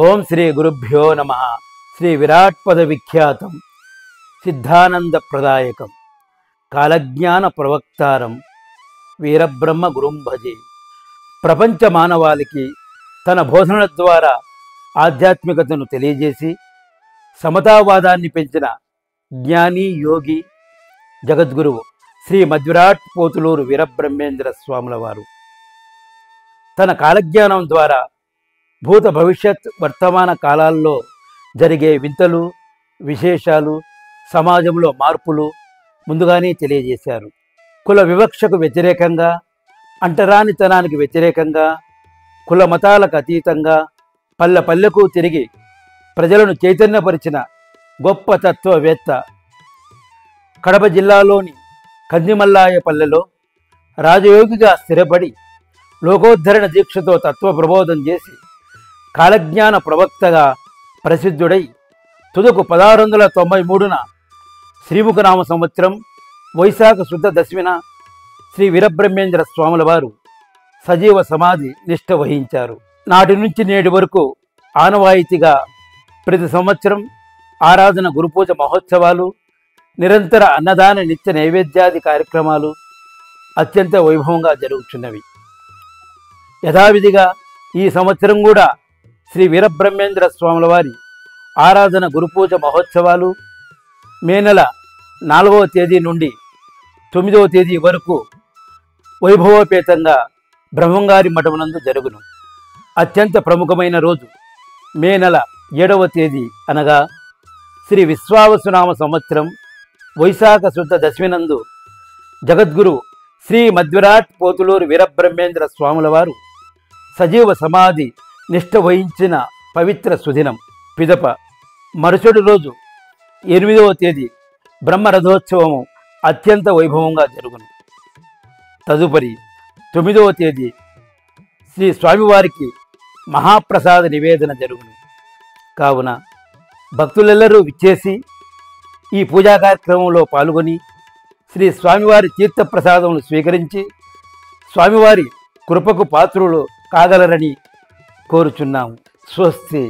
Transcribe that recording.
ఓం శ్రీ గురుభ్యో నమః. శ్రీ విరాట్ పద విఖ్యాతం సిద్ధానంద ప్రదాయకం కాలజ్ఞాన ప్రవక్తారం వీరబ్రహ్మ గురుం భజే. ప్రపంచ మానవాళికి తన బోధనల ద్వారా ఆధ్యాత్మికతను తెలియజేసి సమతావాదాన్ని పెంచిన జ్ఞాని యోగి జగద్గురువు శ్రీ మధ్విరాట్ పోతులూరు వీరబ్రహ్మేంద్ర స్వాముల వారు తన కాలజ్ఞానం ద్వారా భూత భవిష్యత్ వర్తమాన కాలాల్లో జరిగే వింతలు విశేషాలు సమాజంలో మార్పులు ముందుగానే తెలియజేశారు. కుల వివక్షకు వ్యతిరేకంగా, అంటరానితనానికి వ్యతిరేకంగా, కుల మతాలకు అతీతంగా పల్లె పల్లెకు తిరిగి ప్రజలను చైతన్యపరిచిన గొప్ప తత్వవేత్త. కడప జిల్లాలోని కందిమల్లాయపల్లెలో రాజయోగిగా స్థిరపడి లోకోద్ధరణ దీక్షతో తత్వ ప్రబోధం చేసి కాలజ్ఞాన ప్రవక్తగా ప్రసిద్ధుడై తుదకు 1693 శ్రీముఖనామ సంవత్సరం వైశాఖ శుద్ధ దశమిన శ్రీ వీరబ్రహ్మేంద్ర స్వాముల వారు సజీవ సమాధి నిష్ఠ వహించారు. నాటి నుంచి నేటి వరకు ఆనవాయితీగా ప్రతి సంవత్సరం ఆరాధన గురుపూజ మహోత్సవాలు, నిరంతర అన్నదాన నిత్య నైవేద్యాది కార్యక్రమాలు అత్యంత వైభవంగా జరుగుతున్నవి. యథావిధిగా ఈ సంవత్సరం కూడా శ్రీ వీరబ్రహ్మేంద్ర స్వాముల వారి ఆరాధన గురుపూజ మహోత్సవాలు మే నెల 4వ తేదీ నుండి 9వ తేదీ వరకు వైభవోపేతంగా బ్రహ్మంగారి మఠమునందు జరుగును. అత్యంత ప్రముఖమైన రోజు మే నెల 7వ తేదీ అనగా శ్రీ విశ్వావసునామ సంవత్సరం వైశాఖ శుద్ధ దశమినందు జగద్గురు శ్రీ మధ్విరాట్ పోతులూరు వీరబ్రహ్మేంద్ర స్వాముల వారు సజీవ సమాధి నిష్ఠ వహించిన పవిత్ర సుదినం. పిదప మరుసటి రోజు 8వ తేదీ బ్రహ్మరథోత్సవము అత్యంత వైభవంగా జరుగును. తదుపరి 9వ తేదీ శ్రీ స్వామివారికి మహాప్రసాద నివేదన జరుగును. కావున భక్తులెల్లరూ విచ్చేసి ఈ పూజా కార్యక్రమంలో పాల్గొని శ్రీ స్వామివారి తీర్థప్రసాదములు స్వీకరించి స్వామివారి కృపకు పాత్రులు కాగలరని కోరుచున్నాము. స్వస్తి.